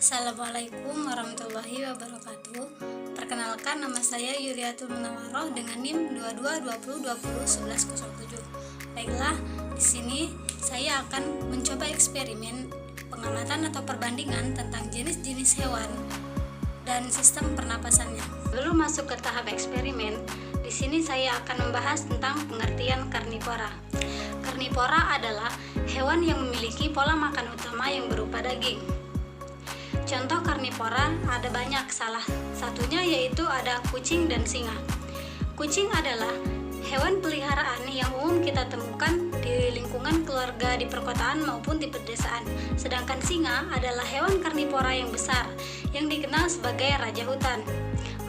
Assalamualaikum warahmatullahi wabarakatuh. Perkenalkan, nama saya Yuriatul Munawaroh dengan NIM 2220201107. Baiklah, di sini saya akan mencoba eksperimen pengamatan atau perbandingan tentang jenis-jenis hewan dan sistem pernapasannya. Sebelum masuk ke tahap eksperimen, di sini saya akan membahas tentang pengertian karnivora. Karnivora adalah hewan yang memiliki pola makan utama yang berupa daging. Contoh karnivora ada banyak, salah satunya yaitu ada kucing dan singa. Kucing adalah hewan peliharaan yang umum kita temukan di lingkungan keluarga di perkotaan maupun di pedesaan. Sedangkan singa adalah hewan karnivora yang besar yang dikenal sebagai raja hutan.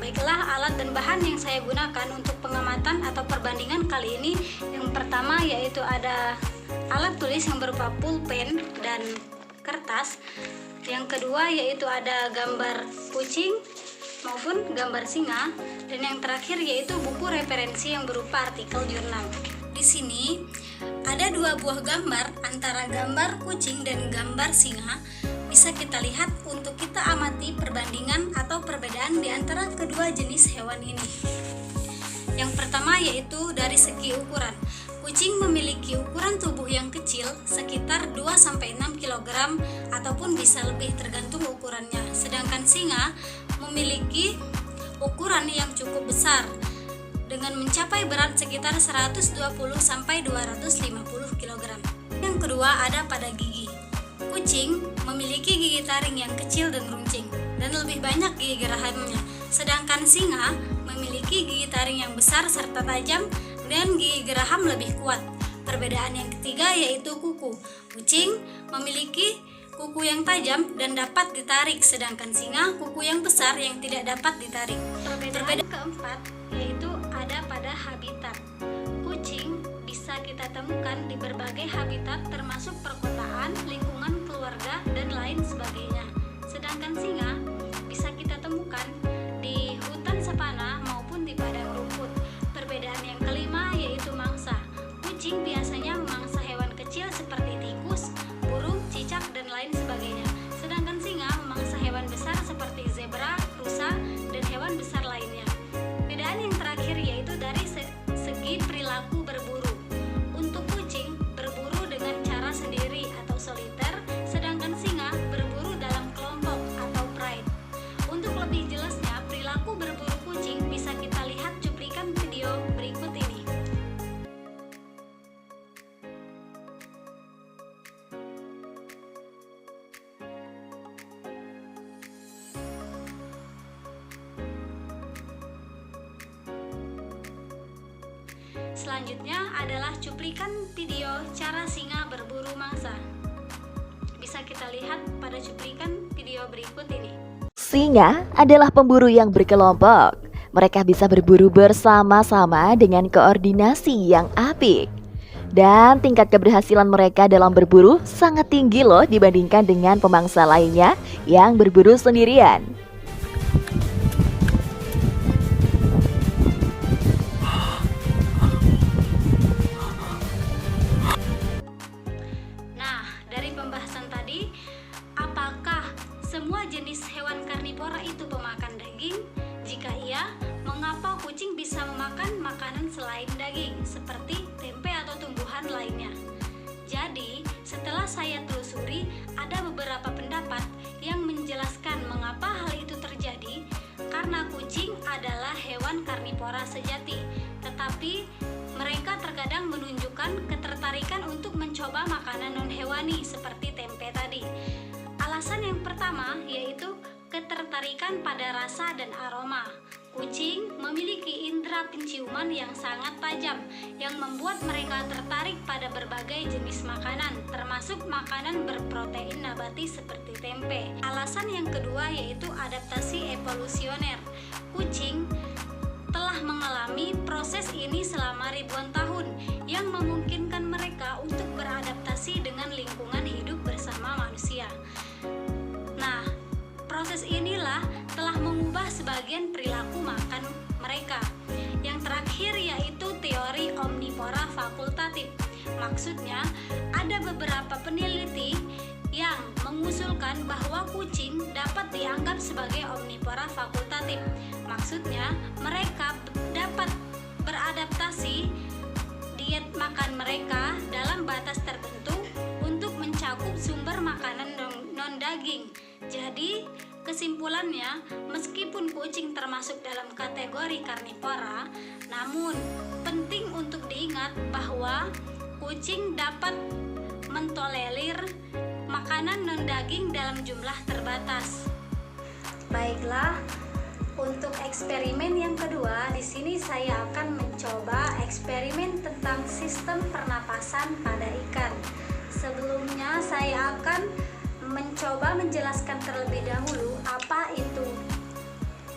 Baiklah, alat dan bahan yang saya gunakan untuk pengamatan atau perbandingan kali ini, yang pertama yaitu ada alat tulis yang berupa pulpen dan kertas. Yang kedua yaitu ada gambar kucing maupun gambar singa, dan yang terakhir yaitu buku referensi yang berupa artikel jurnal. Di sini ada dua buah gambar antara gambar kucing dan gambar singa. Bisa kita lihat untuk kita amati perbandingan atau perbedaan di antara kedua jenis hewan ini. Yang pertama yaitu dari segi ukuran. Kucing memiliki ukuran tubuh yang kecil, sekitar 2-6 kg ataupun bisa lebih tergantung ukurannya. Sedangkan singa memiliki ukuran yang cukup besar dengan mencapai berat sekitar 120-250 kg. Yang kedua ada pada gigi. Kucing memiliki gigi taring yang kecil dan runcing dan lebih banyak gigi gerahamnya. Sedangkan singa memiliki gigi taring yang besar serta tajam dan gigi geraham lebih kuat. Perbedaan yang ketiga yaitu kuku. Kucing memiliki kuku yang tajam dan dapat ditarik, sedangkan singa kuku yang besar yang tidak dapat ditarik. Perbedaan keempat yaitu ada pada habitat. Kucing bisa kita temukan di berbagai habitat termasuk perkotaan, lingkungan keluarga, dan lain sebagainya. Sedangkan singa bisa kita temukan di hutan savana maupun di padang rumput. Perbedaan yang kelima yaitu mangsa. Kucing biasanya memangsa hewan kecil seperti tikus, burung, cicak, dan lain sebagainya. Sedangkan singa memangsa hewan besar seperti zebra, rusa, dan hewan besar lainnya. Perbedaan yang terakhir yaitu dari segi perilaku berburu. Untuk kucing berburu dengan cara sendiri atau soliter, sedangkan singa berburu dalam kelompok atau pride. Untuk lebih jelasnya perilaku berburu kucing bisa kita lihat cuplikan video berikut ini. Selanjutnya adalah cuplikan video cara singa berburu mangsa. Bisa kita lihat pada cuplikan video berikut ini. Singa adalah pemburu yang berkelompok. Mereka bisa berburu bersama-sama dengan koordinasi yang apik. Dan tingkat keberhasilan mereka dalam berburu sangat tinggi loh dibandingkan dengan pemangsa lainnya yang berburu sendirian. Nah, dari pembahasan tadi, apakah semua jenis hewan karnivora itu pemakan daging? Jika iya, mengapa kucing bisa memakan makanan selain daging, seperti tempe atau tumbuhan lainnya? Jadi, setelah saya telusuri, ada beberapa pendapat yang menjelaskan mengapa hal itu terjadi. Karena kucing adalah hewan karnivora sejati, tetapi mereka terkadang menunjukkan ketertarikan untuk mencoba makanan non-hewani seperti tempe tadi. Alasan yang pertama yaitu ketertarikan pada rasa dan aroma. Kucing memiliki indera penciuman yang sangat tajam yang membuat mereka tertarik pada berbagai jenis makanan, termasuk makanan berprotein nabati seperti tempe. Alasan yang kedua yaitu adaptasi evolusioner. Kucing telah mengalami proses ini selama ribuan tahun yang memungkinkan mereka untuk beradaptasi dengan lingkungan hidup bersama manusia. Nah, proses inilah telah mengubah sebagian perilaku makan mereka. Yang terakhir yaitu teori omnivora fakultatif. Maksudnya, ada beberapa peneliti yang mengusulkan bahwa kucing dapat dianggap sebagai omnivora fakultatif. Maksudnya, mereka dapat beradaptasi diet makan mereka dalam batas tertentu untuk mencakup sumber makanan non-daging. Jadi, kesimpulannya, meskipun kucing termasuk dalam kategori karnivora, namun penting untuk diingat bahwa kucing dapat mentolerir makanan non-daging dalam jumlah terbatas. Baiklah, untuk eksperimen yang kedua, di sini saya akan mencoba eksperimen tentang sistem pernapasan pada ikan. Sebelumnya saya akan mencoba menjelaskan terlebih dahulu apa itu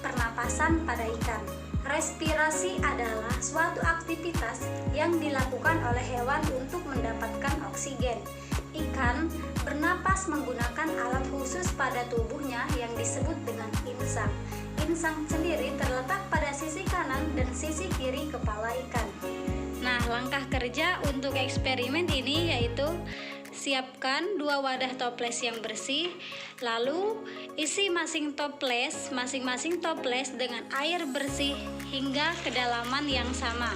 pernapasan pada ikan. Respirasi adalah suatu aktivitas yang dilakukan oleh hewan untuk mendapatkan oksigen. Ikan bernapas menggunakan alat khusus pada tubuhnya yang disebut dengan insang. Insang sendiri terletak pada sisi kanan dan sisi kiri kepala ikan. Nah, langkah kerja untuk eksperimen ini yaitu siapkan 2 wadah toples yang bersih, lalu isi masing-masing toples dengan air bersih hingga kedalaman yang sama.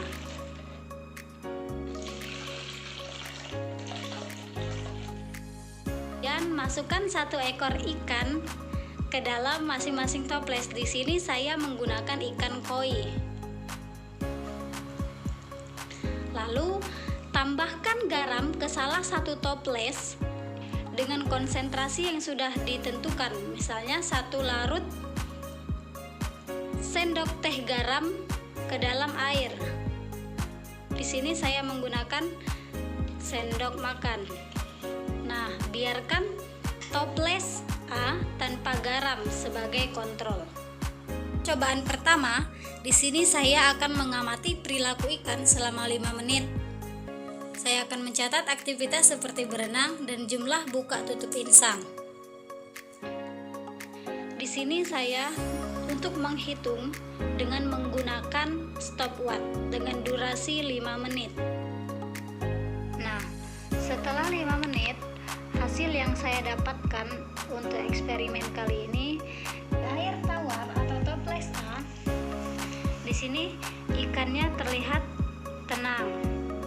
Dan masukkan 1 ekor ikan ke dalam masing-masing toples. Di sini saya menggunakan ikan koi. Lalu tambahkan garam ke salah satu toples dengan konsentrasi yang sudah ditentukan. Misalnya 1 larut sendok teh garam ke dalam air. Di sini saya menggunakan sendok makan. Nah, biarkan toples A tanpa garam sebagai kontrol. Cobaan pertama, di sini saya akan mengamati perilaku ikan selama 5 menit. Saya akan mencatat aktivitas seperti berenang dan jumlah buka tutup insang. Di sini saya untuk menghitung dengan menggunakan stopwatch dengan durasi 5 menit. Nah, setelah 5 menit, hasil yang saya dapatkan untuk eksperimen kali ini, air tawar atau toples A. Di sini ikannya terlihat tenang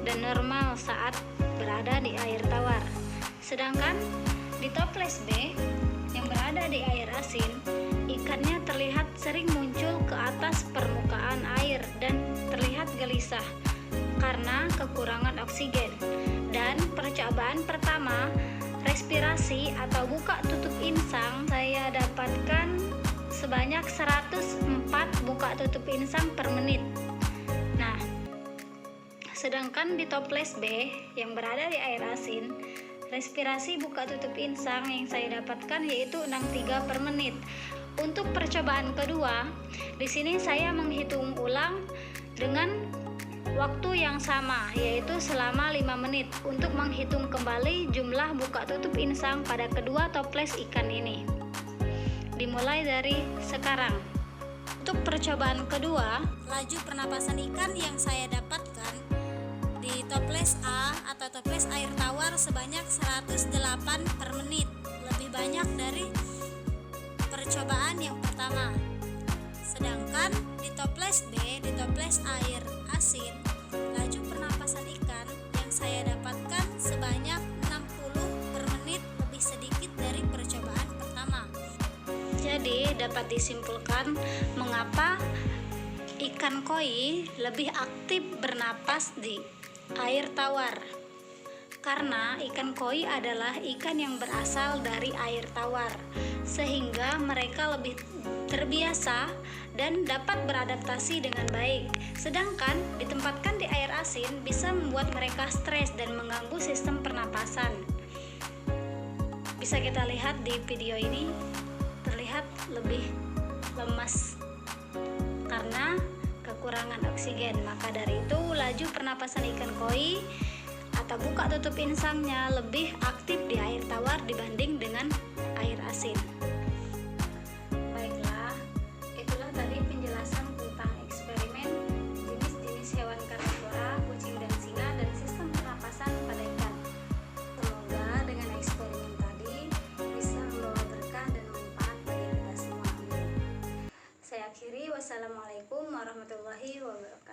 dan normal saat berada di air tawar. Sedangkan di toples B yang berada di air asin, ikannya terlihat sering muncul ke atas permukaan air dan terlihat gelisah karena kekurangan oksigen. Dan percobaan pertama, respirasi atau buka tutup insang, saya dapatkan sebanyak 104 buka tutup insang per menit. Nah, sedangkan di toples B yang berada di air asin, respirasi buka tutup insang yang saya dapatkan yaitu 63 per menit. Untuk percobaan kedua, di sini saya menghitung ulang dengan waktu yang sama, yaitu selama 5 menit untuk menghitung kembali jumlah buka tutup insang pada kedua toples ikan ini. Dimulai dari sekarang. Untuk percobaan kedua, laju pernapasan ikan yang saya dapatkan di toples A atau toples air tawar sebanyak 108 per menit, lebih banyak dari percobaan yang pertama. Sedangkan di toples B, di toples air asin, laju pernapasan ikan yang saya dapatkan sebanyak 60 per menit, lebih sedikit dari percobaan pertama. Jadi dapat disimpulkan mengapa ikan koi lebih aktif bernapas di air tawar. Karena ikan koi adalah ikan yang berasal dari air tawar, sehingga mereka lebih terbiasa dan dapat beradaptasi dengan baik. Sedangkan ditempatkan di air asin bisa membuat mereka stres dan mengganggu sistem pernapasan. Bisa kita lihat di video ini, terlihat lebih lemas karena kekurangan oksigen. Maka dari itu laju pernapasan ikan koi atau buka tutup insangnya lebih aktif di air tawar dibanding dengan air asin. Baiklah, itulah tadi penjelasan tentang eksperimen jenis-jenis hewan karnivora, kucing dan singa, dan sistem pernapasan pada ikan. Semoga dengan eksperimen tadi bisa membawa berkah dan Wassalamualaikum warahmatullahi wabarakatuh.